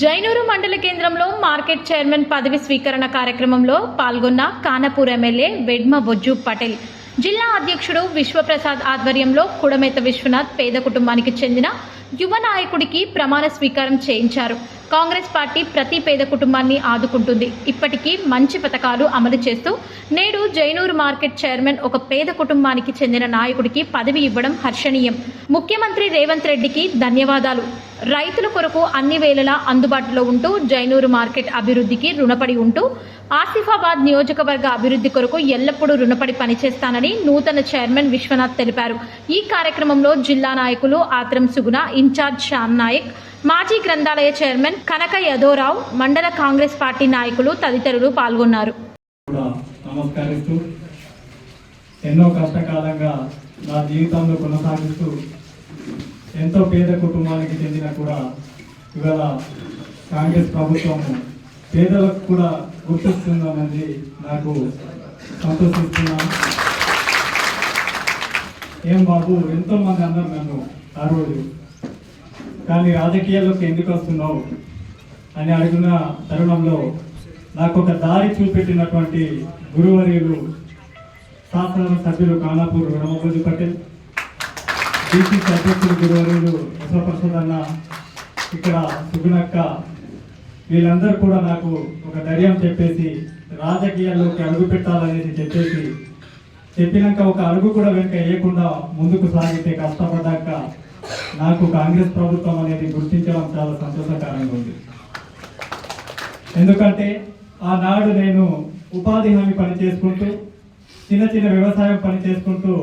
జైనూరు మండల కేంద్రంలో market chairman పదవి స్వీకరణ కార్యక్రమంలో పాల్గొన్న కానపూర్ ఎమ్మెల్యే వెడ్మ బొజ్జు పటేల్. జిల్లా అధ్యక్షుడు విశ్వప్రసాద్ ఆధ్వర్యంలో కుడమేత విశ్వనాథ్ పేద కుటుంబానికి చెందిన యువ నాయకుడికి ప్రమాణ స్వీకారం చేయించారు. కాంగ్రెస్ పార్టీ ప్రతి పేద కుటుంబాన్ని ఆదుకుంటుంది. ఇప్పటికీ మంచి పథకాలు అమలు చేస్తూ నేడు జైనూరు మార్కెట్ చైర్మన్ ఒక పేద కుటుంబానికి చెందిన నాయకుడికి పదవి ఇవ్వడం హర్షణీయం. ముఖ్యమంత్రి రేవంత్ రెడ్డికి ధన్యవాదాలు. రైతుల కొరకు అన్ని వేళలా అందుబాటులో ఉంటూ జైనూరు మార్కెట్ అభివృద్ధికి రుణపడి ఉంటూ ఆసిఫాబాద్ నియోజకవర్గ అభివృద్ధి కొరకు ఎల్లప్పుడూ రుణపడి పనిచేస్తానని నూతన చైర్మన్ విశ్వనాథ్ తెలిపారు. ఈ కార్యక్రమంలో జిల్లా నాయకులు ఆత్రం సుగుణ, ఇన్ఛార్జ్ శ్యామ్ నాయక్, మాజీ గ్రంథాలయ చైర్మన్ కనక యదోరావు, మండల కాంగ్రెస్ పార్టీ నాయకులు తదితరులు పాల్గొన్నారు. నమస్కరిస్తూ ఎన్నో కష్టకాలంగా నా జీవితంలో కొనసాగిస్తూ ఎంతో పేద కుటుంబానికి చెందిన కూడా ఇవాళ కాంగ్రెస్ ప్రభుత్వం పేదలకు కూడా గుర్తిస్తుందన్నది నాకు సంతోషిస్తున్నాను. ఏం బాబు, ఎంతో మంది అన్నారు నన్ను ఆ రోజు, కానీ రాజకీయాల్లోకి ఎందుకు వస్తున్నావు అని అడిగిన తరుణంలో నాకు ఒక దారి చూపెట్టినటువంటి గురువర్యులు శాసన సభ్యులు కానాపూర్ వెడమబొజ్జు పటేల్, డిసిసి అధ్యక్షులు గురువర్యులు విశ్వప్రసాద్ అన్న, ఇక్కడ సుగుణక్క, వీళ్ళందరూ కూడా నాకు ఒక ధైర్యం చెప్పేసి రాజకీయాల్లోకి అడుగు పెట్టాలనేసి చెప్పినాక ఒక అడుగు కూడా వెనుక వేయకుండా ముందుకు సాగితే కష్టపడ్డాక నాకు కాంగ్రెస్ ప్రభుత్వం అనేది గుర్తించడం చాలా సంతోషకరంగా ఉంది. ఎందుకంటే ఆనాడు నేను ఉపాధి హామీ పని చేసుకుంటూ చిన్న చిన్న వ్యవసాయం పని చేసుకుంటూ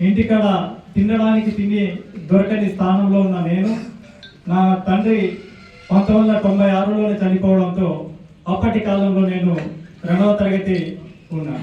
ఇంటికాడ తినడానికి తిని దొరకని స్థానంలో ఉన్న నేను, నా తండ్రి 1996లోనే చనిపోవడంతో అప్పటి కాలంలో నేను 2వ తరగతి ఉన్నా.